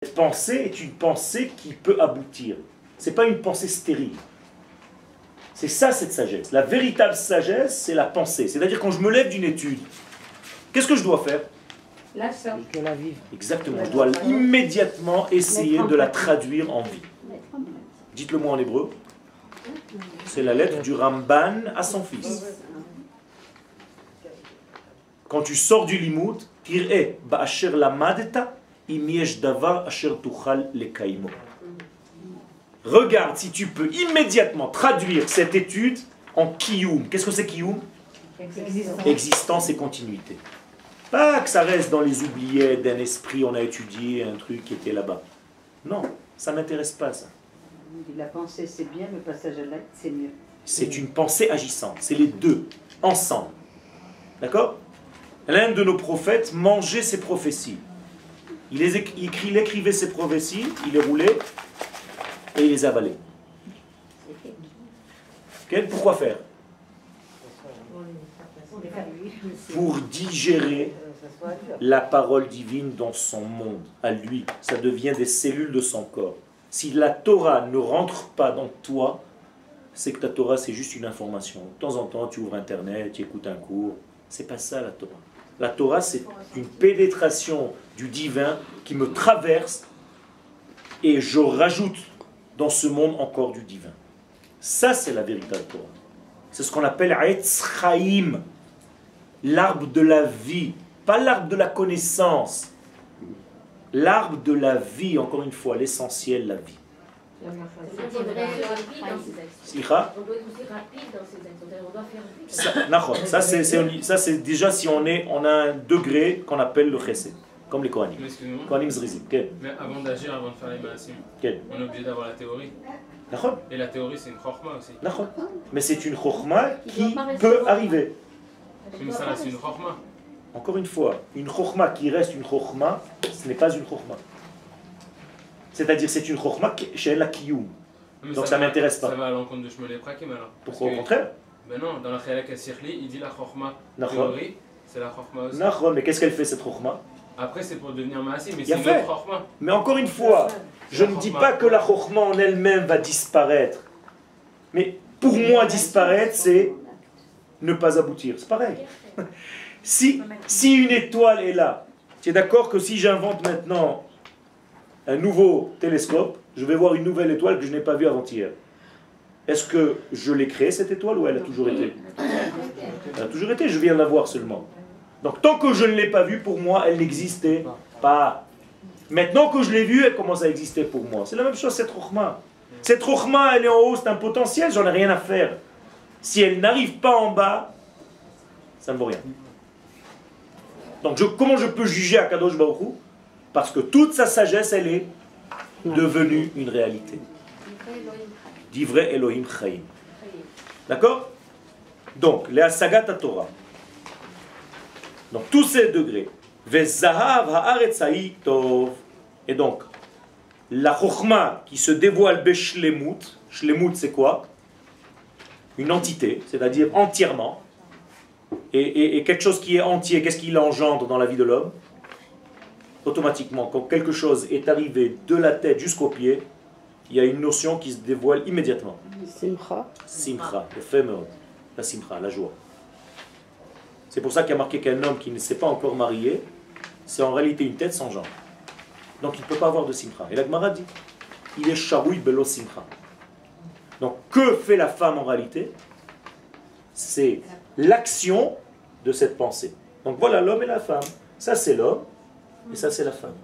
Cette pensée est une pensée qui peut aboutir. Ce n'est pas une pensée stérile. C'est ça cette sagesse. La véritable sagesse, c'est la pensée. C'est-à-dire quand je me lève d'une étude, qu'est-ce que je dois faire? La sorte. Exactement. Je dois immédiatement essayer de la traduire en vie. Dites-le moi en hébreu. C'est la lettre du Ramban à son fils. Quand tu sors du limoud, tir'e ba'asher lamadta im yesh davar asher tuchal lekaimo. Regarde si tu peux immédiatement traduire cette étude en kiyum. Qu'est-ce que c'est kiyum? Existence et continuité. Pas que ça reste dans les oubliettes d'un esprit, on a étudié un truc qui était là-bas. Non, ça ne m'intéresse pas ça. La pensée c'est bien, le passage à l'acte c'est mieux. C'est une pensée agissante, c'est les deux, ensemble. D'accord? L'un de nos prophètes mangeait ses prophéties. Il écrivait ses prophéties, il les roulait et il les avalait. Okay? Pourquoi faire? Pour digérer la parole divine dans son monde, à lui. Ça devient des cellules de son corps. Si la Torah ne rentre pas dans toi, c'est que ta Torah c'est juste une information. De temps en temps, tu ouvres Internet, tu écoutes un cours. C'est pas ça la Torah. La Torah, c'est une pénétration du divin qui me traverse et je rajoute dans ce monde encore du divin. Ça, c'est la véritable Torah. C'est ce qu'on appelle Etz Chaim, l'arbre de la vie, pas l'arbre de la connaissance. L'arbre de la vie, encore une fois, l'essentiel, la vie. On doit être aussi rapide dans ses actions. On doit faire vite. Ça, c'est déjà si on a un degré qu'on appelle le chesed, comme les Kohanim. Kohanim Zrizim. Mais avant d'agir, avant de faire les maasim, on est obligé d'avoir la théorie. Et la théorie, c'est une chokhma aussi. Mais c'est une chokhma qui peut arriver. Mais ça reste une chokhma. Encore une fois, une chokhma qui reste une chokhma, ce n'est pas une chokhma. C'est-à-dire c'est une chokhma chez la kiyum. Donc ça ne m'intéresse pas. Ça va à l'encontre de Shmuel Prakim alors. Pourquoi au contraire? Ben non, dans la Chalak al-Sikhli, il dit la chokhma théorie, c'est la chokhma aussi. Mais qu'est-ce qu'elle fait cette chokhma? Après c'est pour devenir maassi, mais c'est une autre chokhma. Mais encore une fois, je ne dis pas que la chokhma en elle-même va disparaître. Mais pour moi disparaître, c'est ne pas aboutir. C'est pareil. Si une étoile est là, tu es d'accord que si j'invente maintenant un nouveau télescope, je vais voir une nouvelle étoile que je n'ai pas vue avant-hier. Est-ce que je l'ai créée cette étoile ou elle a toujours été? Elle a toujours été, je viens de la voir seulement. Donc tant que je ne l'ai pas vue, pour moi, elle n'existait pas. Maintenant que je l'ai vue, elle commence à exister pour moi. C'est la même chose cette chokhma. Cette chokhma, elle est en haut, c'est un potentiel, j'en ai rien à faire. Si elle n'arrive pas en bas, ça ne vaut rien. Donc comment je peux juger Akadosh Baruch Hu? Parce que toute sa sagesse, elle est devenue une réalité. D'ivrei Elohim Chaim. D'accord? Donc, les Asagat Torah. Donc, tous ces degrés. Vezahav haaretz tov. Et donc, la chokhma qui se dévoile beshlemut. Shlemut, c'est quoi? Une entité, c'est-à-dire entièrement. Et quelque chose qui est entier, qu'est-ce qu'il engendre dans la vie de l'homme? Automatiquement, quand quelque chose est arrivé de la tête jusqu'au pied, il y a une notion qui se dévoile immédiatement. Simcha. Simcha, le fémur, la simcha, la joie. C'est pour ça qu'il y a marqué qu'un homme qui ne s'est pas encore marié, c'est en réalité une tête sans jambes. Donc il ne peut pas avoir de simcha. Et la Gemara dit, il est sharoui belo simcha. Donc que fait la femme en réalité? C'est l'action de cette pensée. Donc voilà l'homme et la femme. Ça c'est l'homme et ça c'est la femme.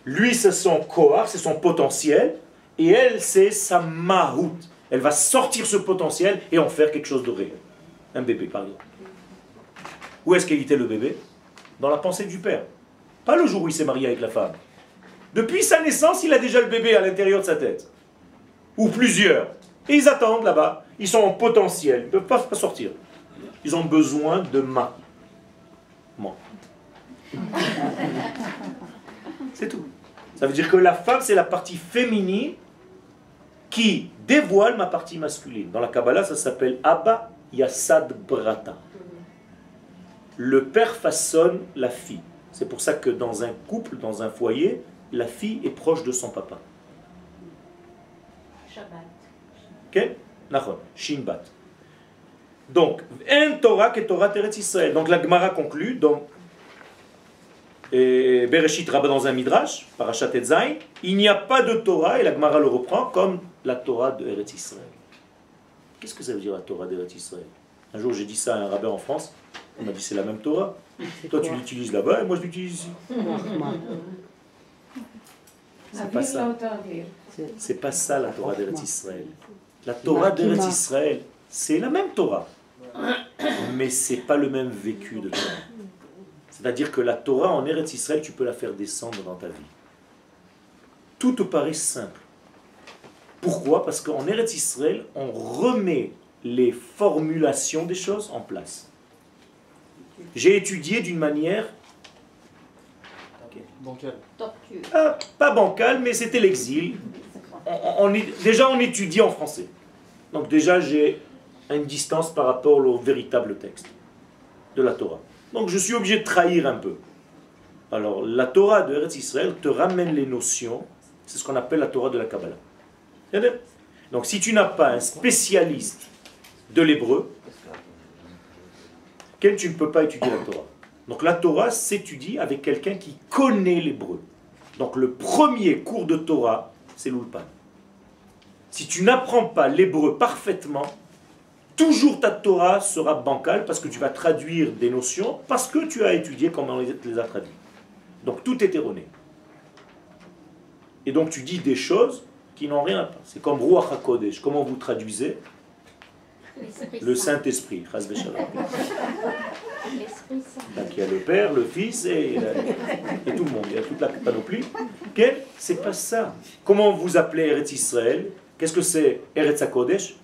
Lui c'est son koar, c'est son potentiel, et elle c'est sa mahout. Elle va sortir ce potentiel et en faire quelque chose de réel. Un bébé par exemple. Où est-ce qu'il était le bébé? Dans la pensée du père. Pas le jour où il s'est marié avec la femme. Depuis sa naissance, il a déjà le bébé à l'intérieur de sa tête. Ou plusieurs. Et ils attendent là-bas. Ils sont en potentiel. Ils ne peuvent pas sortir. Ils ont besoin de main. C'est tout. Ça veut dire que la femme, c'est la partie féminine qui dévoile ma partie masculine. Dans la Kabbalah, ça s'appelle Abba Yasad Brata. Le père façonne la fille. C'est pour ça que dans un couple, dans un foyer, la fille est proche de son papa. Shabbat. Ok? Nachon. Shinbat. Donc, un Torah que Torah Teretz Israël. Donc la Gemara conclut, donc, Bereshit Rabba dans un Midrash, Parashat Etzaïn, il n'y a pas de Torah, et la Gemara le reprend, comme la Torah de Eretz Israël. Qu'est-ce que ça veut dire la Torah d'Eretz Israël? Un jour j'ai dit ça à un rabbin en France, il m'a dit c'est la même Torah. Toi tu l'utilises là-bas et moi je l'utilise ici. C'est pas ça. C'est pas ça la Torah d'Eretz Israël. La Torah d'Eretz Israël, c'est la même Torah. Mais c'est pas le même vécu de Torah. C'est-à-dire que la Torah en Eretz Israël, tu peux la faire descendre dans ta vie. Tout te paraît simple. Pourquoi? Parce qu'en Eretz Israël, on remet les formulations des choses en place. J'ai étudié d'une manière... Bancale. Pas bancale, mais c'était l'exil. Déjà, on étudie en français. Donc déjà, j'ai une distance par rapport au véritable texte de la Torah. Donc je suis obligé de trahir un peu. Alors la Torah de Eretz Israël te ramène les notions, c'est ce qu'on appelle la Torah de la Kabbalah. Donc si tu n'as pas un spécialiste de l'hébreu, tu ne peux pas étudier la Torah. Donc la Torah s'étudie avec quelqu'un qui connaît l'hébreu. Donc le premier cours de Torah, c'est l'Ulpan. Si tu n'apprends pas l'hébreu parfaitement, toujours ta Torah sera bancale parce que tu vas traduire des notions parce que tu as étudié comment on les a traduites. Donc tout est erroné. Et donc tu dis des choses qui n'ont rien à voir. C'est comme Ruach HaKodesh. Comment vous traduisez? Le Saint-Esprit. Chas v'shalom. Donc il y a le Père, le Fils et tout le monde. Il y a toute la panoplie. C'est pas ça. Comment vous appelez Eretz Israël? Qu'est-ce que c'est Eretz HaKodesh?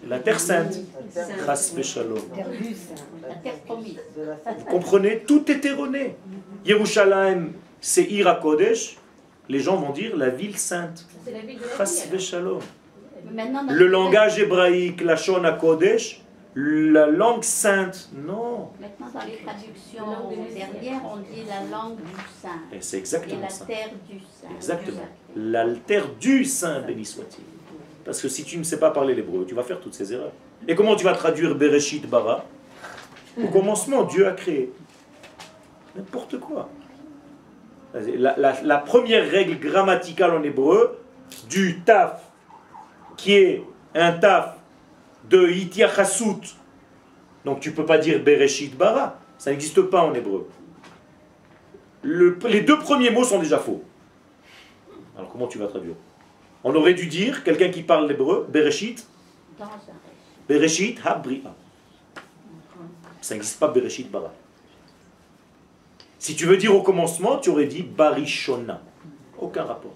La terre sainte. Chas v'shalom. La terre promise. Vous comprenez? Tout est erroné. Yerushalayim, c'est Ir HaKodesh. Les gens vont dire la ville sainte. C'est la ville de la Chas v'shalom. Maintenant, Le langage hébraïque, la Shon HaKodesh, la langue sainte. Non. Maintenant, dans les traductions dernières, on dit la langue du saint. Et c'est Et exactement la ça. terre du saint. Exactement. La terre du saint, béni soit-il. Parce que si tu ne sais pas parler l'hébreu, tu vas faire toutes ces erreurs. Et comment tu vas traduire Bereshit bara? Au commencement, Dieu a créé. N'importe quoi. La première règle grammaticale en hébreu, du taf, qui est un taf de itiachasut, donc tu ne peux pas dire Bereshit bara, ça n'existe pas en hébreu. Les deux premiers mots sont déjà faux. Alors comment tu vas traduire? On aurait dû dire, quelqu'un qui parle l'hébreu, Bereshit, Bereshit ha-bria. Ça n'existe pas Bereshit bara. Si tu veux dire au commencement, tu aurais dit Barishona. Aucun rapport.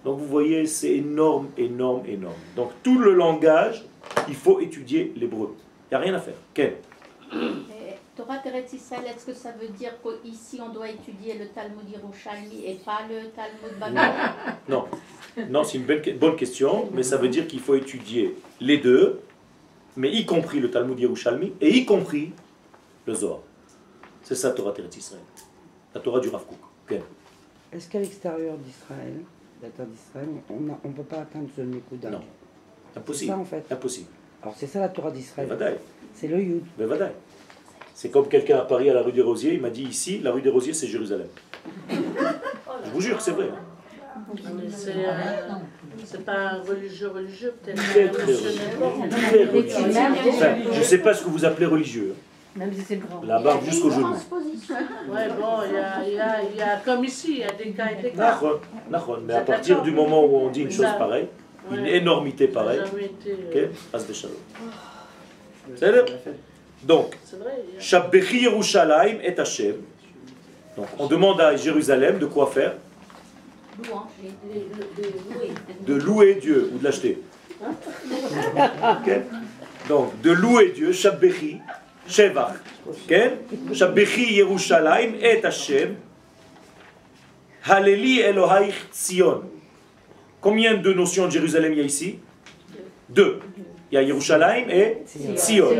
Donc vous voyez, c'est énorme, énorme, énorme. Donc tout le langage, il faut étudier l'hébreu. Il n'y a rien à faire. Quel? Torah Teretz Israël, est-ce que ça veut dire qu'ici on doit étudier le Talmud Yerushalmi et pas le Talmud Babylone? Non, non, c'est une bonne question, mais ça veut dire qu'il faut étudier les deux, mais y compris le Talmud Yerushalmi et y compris le Zohar. C'est ça Torah Teretz Israël. La Torah du Rav Kook. Quel? Est-ce qu'à l'extérieur d'Israël, la terre d'Israël, on ne peut pas atteindre ce Nekuda? Non, impossible. C'est ça en fait. Impossible. Alors c'est ça la Torah d'Israël. Bevadaï. C'est le Yud. Bevadaï. C'est comme quelqu'un à Paris à la rue des Rosiers, il m'a dit ici, la rue des Rosiers c'est Jérusalem. Je vous jure que c'est vrai. C'est pas religieux, peut-être. Très très religieux. Enfin, je ne sais pas ce que vous appelez religieux. Même si c'est grand. La barbe jusqu'au genou. Ouais, bon, il y a comme ici, il y a des cas et des cas. Mais à partir du moment où on dit une chose pareille, une énormité pareille, ok, passe des shalom. C'est vrai. Donc, Shabbechi Yerushalayim et Hashem. Donc, on demande à Jérusalem de quoi faire? De louer Dieu ou de l'acheter. Okay. Donc, de louer Dieu, Shabbechi, Shevach. Okay. Shabbechi Yerushalayim et Hashem. Haleli Elohaich Tzion. Combien de notions de Jérusalem il y a ici? Deux. Il y a Yerushalayim et Tzion.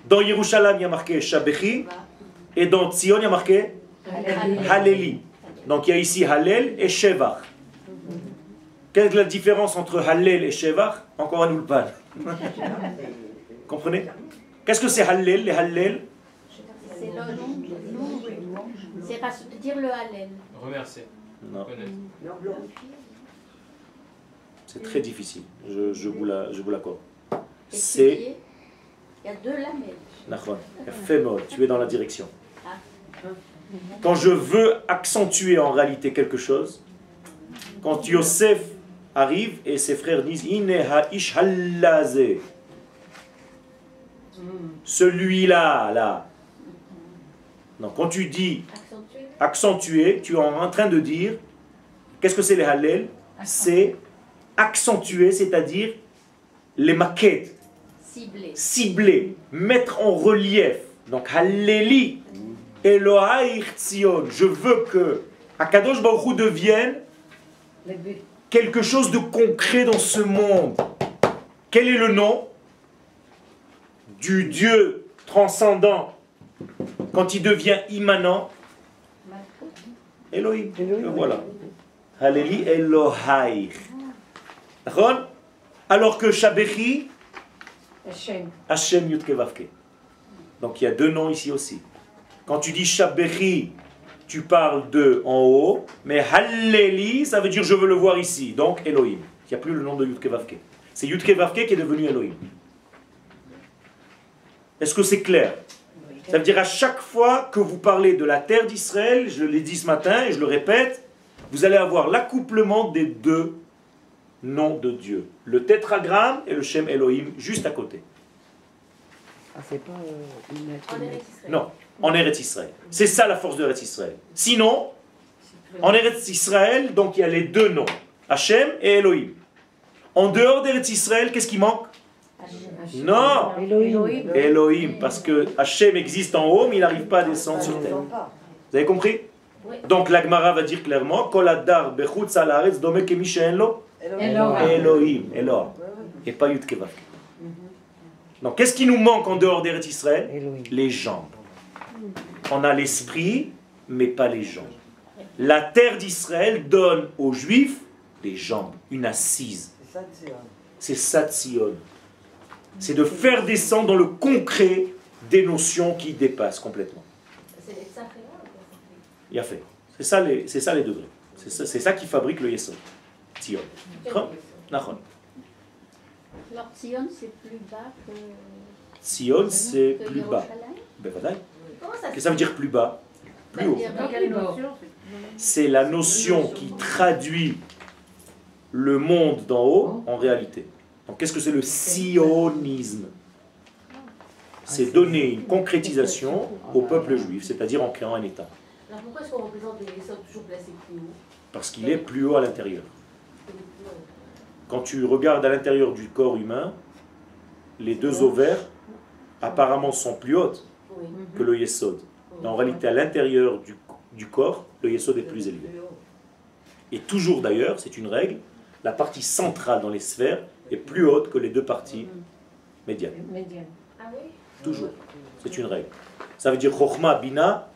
Dans Yerushalayim, il y a marqué Shabbechi, et dans Tzion, il y a marqué Haleli. Donc il y a ici Hallel et Shevach. Quelle est la différence entre Hallel et Shevach? Encore un ulpan. Comprenez? Qu'est-ce que c'est Hallel, les Hallel? C'est le c'est dire le Hallel. Remercier. Non. Connaître. C'est très difficile, je vous l'accorde. C'est... Il y a deux lamelles. Nachon. Fais-moi, tu es dans la direction. Quand je veux accentuer en réalité quelque chose, quand Yosef arrive et ses frères disent Ine ha'ish hallazeh, celui-là, là. Donc quand tu dis accentuer, tu es en train de dire, qu'est-ce que c'est les hallel? C'est accentuer, c'est-à-dire les maquettes, cibler, mettre en relief. Donc halleli, Elohai Tzion, je veux que Akadosh Baruch Hu devienne quelque chose de concret dans ce monde. Quel est le nom du Dieu transcendant quand il devient immanent? Elohim. Voilà. Halleli Elohai. Alors que Shabechi, Hashem Yudke Vavke. Donc il y a deux noms ici aussi. Quand tu dis Shabechi, tu parles de en haut, mais Halleli, ça veut dire je veux le voir ici. Donc Elohim. Il n'y a plus le nom de Yudke Vavke. C'est Yudke Vavke qui est devenu Elohim. Est-ce que c'est clair? Ça veut dire à chaque fois que vous parlez de la terre d'Israël, je l'ai dit ce matin et je le répète, vous allez avoir l'accouplement des deux noms de Dieu. Le tétragramme et le Shem Elohim juste à côté. Ah, c'est pas une lettre. Non, en Eretz Israël. C'est ça la force de Eretz Israël. Sinon, en Eretz Israël, donc il y a les deux noms, Hachem et Elohim. En dehors d'Eretz Israël, qu'est-ce qui manque? Non, Elohim, parce que Hachem existe en haut, mais il n'arrive pas à descendre sur terre. Vous avez compris? Donc la Gemara va dire clairement, Kol hadar bechutz al haaretz dome kemi she'en lo Elohim, Elohim, et pas Yud Kevavke. Donc qu'est-ce qui nous manque en dehors d'Eretz Israël? Les jambes. On a l'esprit, mais pas les jambes. La terre d'Israël donne aux Juifs des jambes, une assise. C'est Satzion. C'est de faire descendre dans le concret des notions qui dépassent complètement. Il a fait. C'est ça les degrés. C'est ça qui fabrique le Yesod. Tzion. Alors Tzion c'est plus bas que... Tzion c'est plus bas. Qu'est-ce que ça veut dire plus bas? Plus haut. C'est la notion qui traduit le monde d'en haut en réalité. Donc qu'est-ce que c'est le sionisme? C'est donner une concrétisation au peuple juif, c'est-à-dire en créant un État. Alors pourquoi est-ce qu'on représente les Yesod toujours placés plus haut? Parce qu'il est plus haut à l'intérieur. Quand tu regardes à l'intérieur du corps humain, les deux ovaires apparemment sont plus hautes que le Yesod. Mais en réalité, à l'intérieur du corps, le Yesod est plus élevé. Et toujours d'ailleurs, c'est une règle, la partie centrale dans les sphères est plus haute que les deux parties médianes. Toujours. C'est une règle. Ça veut dire Chochma, Bina,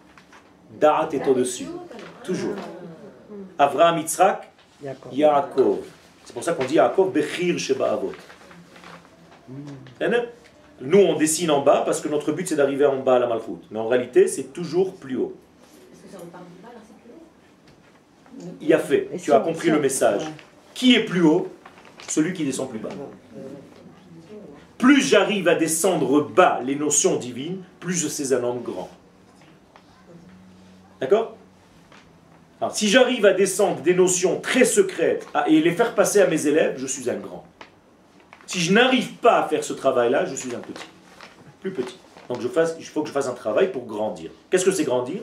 Da'at est au-dessus. Toujours. Avraham, Yitzhak, Yaakov. C'est pour ça qu'on dit Yaakov Bechir Sheba Avot. Nous, on dessine en bas parce que notre but c'est d'arriver en bas à la Malchut. Mais en réalité, c'est toujours plus haut. Il a fait. Tu as compris le message. Qui est plus haut? Celui qui descend plus bas. Plus j'arrive à descendre bas les notions divines, plus je sais un homme grand. D'accord? Alors, si j'arrive à descendre des notions très secrètes et les faire passer à mes élèves, je suis un grand. Si je n'arrive pas à faire ce travail-là, je suis un petit. Plus petit. Donc il faut que je fasse un travail pour grandir. Qu'est-ce que c'est grandir?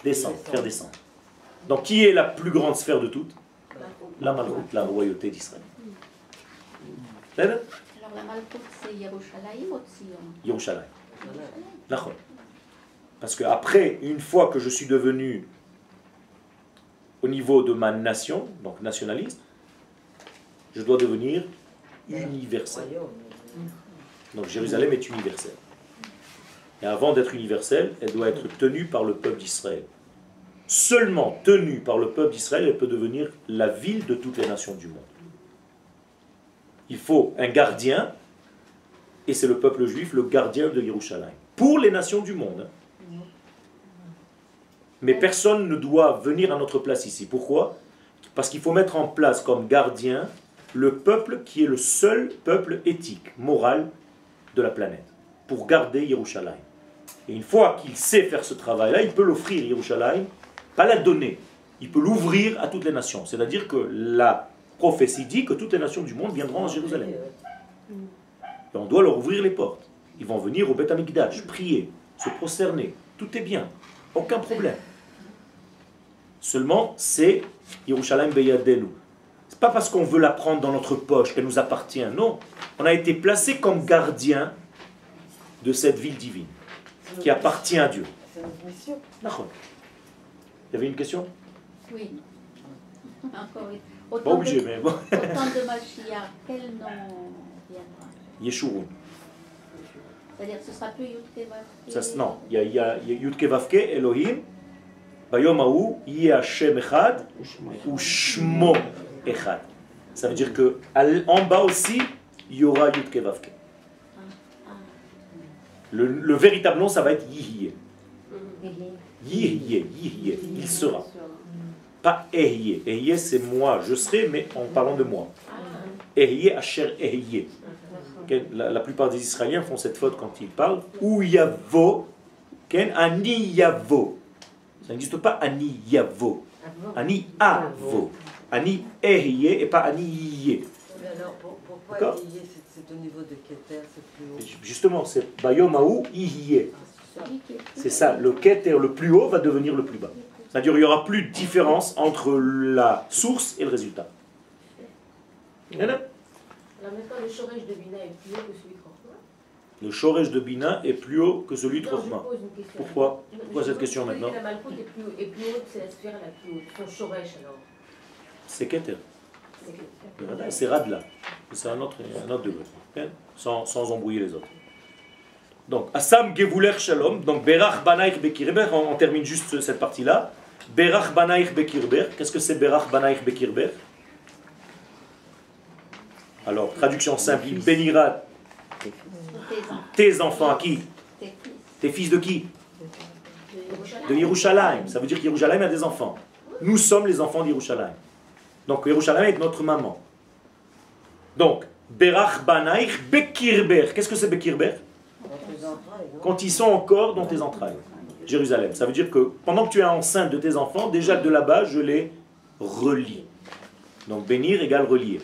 Descendre, faire descendre. Donc qui est la plus grande sphère de toutes? La Malchut, la royauté d'Israël. Alors la Malchut c'est Yerushalayim ou Tzion? Yerushalayim. D'accord. Parce qu'après, une fois que je suis devenu au niveau de ma nation, donc nationaliste, je dois devenir universel. Donc Jérusalem est universelle. Et avant d'être universelle, elle doit être tenue par le peuple d'Israël. seulement tenue par le peuple d'Israël, elle peut devenir la ville de toutes les nations du monde. Il faut un gardien, et c'est le peuple juif, le gardien de Yerushalayim. Pour les nations du monde. Mais personne ne doit venir à notre place ici. Pourquoi? Parce qu'il faut mettre en place comme gardien le peuple qui est le seul peuple éthique, moral de la planète, pour garder Yerushalayim. Et une fois qu'il sait faire ce travail-là, il peut l'offrir Yerushalayim, pas la donner, il peut l'ouvrir à toutes les nations. C'est-à-dire que la prophétie dit que toutes les nations du monde viendront à Jérusalem. Et on doit leur ouvrir les portes. Ils vont venir au Beth Amikdash, prier, se prosterner. Tout est bien, aucun problème. Seulement, c'est Yerushalayim Beyadenu. Ce n'est pas parce qu'on veut la prendre dans notre poche qu'elle nous appartient. Non, on a été placé comme gardien de cette ville divine qui appartient à Dieu. C'est notre mission. D'accord. Il y avait une question? Oui. Encore oui. Pas obligé, mais bon. Au temps de Mashiach, quel nom viendra? Yeshurun. C'est-à-dire que ce sera plus Yud-Ke Vav-Ke. Non, il y a Yud-Ke Vav-Ke, Elohim, Bayom Haou, Yeh Hashem Echad, ou Shmo Echad. Ça veut dire que en bas aussi, il y aura Yud-Ke Vav-Ke. Le véritable nom, ça va être Yihye. Yihye, Yihye, il sera. Pas Ehye. Ehye, c'est moi, je serai, mais en parlant de moi. Ehye, Asher Ehye. La plupart des Israéliens font cette faute quand ils parlent. Ou Yavo, Ani Yavo. Ça n'existe pas Ani Yavo. Ani Avo. Ani Ehye et pas Ani Yihye. Mais alors, pourquoi Yihye, c'est au niveau de Keter, c'est plus haut? Justement, c'est Bayom Haou Yihye. C'est ça, le Keter le plus haut va devenir le plus bas. C'est-à-dire qu'il n'y aura plus de différence entre la source et le résultat. Alors maintenant, le Shoresh de Bina est plus haut que celui de Chokhmah? Le Shoresh de Bina est plus haut que celui de Non, je Chokhmah. pose une question. Pourquoi? Pourquoi cette question Celui de maintenant? La Malkout est plus haute, c'est la sphère la plus haute. Son Shoresh alors. C'est Keter. C'est que- C'est Radla. C'est un autre degré. Okay? Sans embrouiller les autres. Donc, Assam Gevuler Shalom. Donc, Berach Banaich Bekirber. On termine juste cette partie-là. Berach Banaich Bekirber. Qu'est-ce que c'est Berach Banaich Bekirber? Alors, traduction simple. Il bénira tes enfants à qui? Tes fils de qui? De Yerushalayim. Ça veut dire que Yerushalayim a des enfants. Nous sommes les enfants d'Yerushalayim. Donc Yerushalayim est notre maman. Donc, Berach Banaich Bekirber. Qu'est-ce que c'est Bekirber? Quand ils sont encore dans tes entrailles. Jérusalem. Ça veut dire que pendant que tu es enceinte de tes enfants, déjà de là-bas, je les relie. Donc bénir égale relier.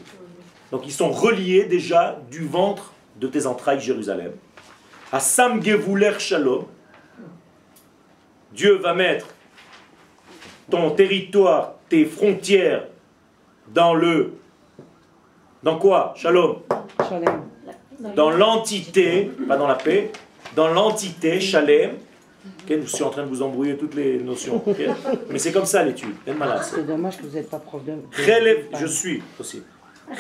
Donc ils sont reliés déjà du ventre de tes entrailles, Jérusalem. Assam Gevuler Shalom. Dieu va mettre ton territoire, tes frontières dans quoi? Shalom. Shalom. Dans l'entité, pas dans la paix, dans l'entité, Shalem. Okay, je suis en train de vous embrouiller toutes les notions. Okay? Mais c'est comme ça l'étude. C'est dommage que vous n'êtes pas prof de... Je suis aussi.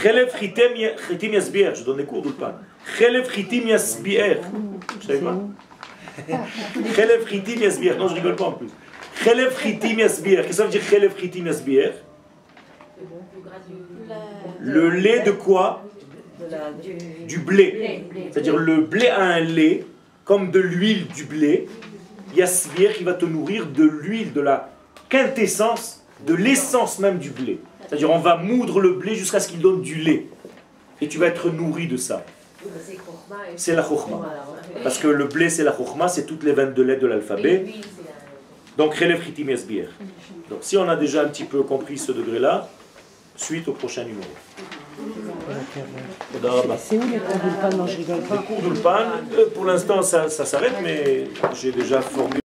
Chelev chitim yasbier. Je donne des cours d'Ulpan. Chelev chitim yasbier. Je savais pas. Chelev chitim yasbier. Non, je rigole pas en plus. Chelev chitim yasbier. Qu'est-ce que ça veut dire Chelev chitim yasbier? Le lait de quoi? Du blé. C'est-à-dire le blé a un lait, comme de l'huile du blé. Yasbier qui va te nourrir de l'huile, de la quintessence, de l'essence même du blé. C'est-à-dire on va moudre le blé jusqu'à ce qu'il donne du lait. Et tu vas être nourri de ça. C'est la chokhmah. Parce que le blé c'est la chokhmah, c'est toutes les 22 lettres de l'alphabet. Donc Chelev chitim yasbier. Donc si on a déjà un petit peu compris ce degré-là, suite au prochain numéro. C'est où les cours d'Ulpan? Non, je rigole pas. Les cours d'Ulpan, pour l'instant ça s'arrête, mais j'ai déjà formé.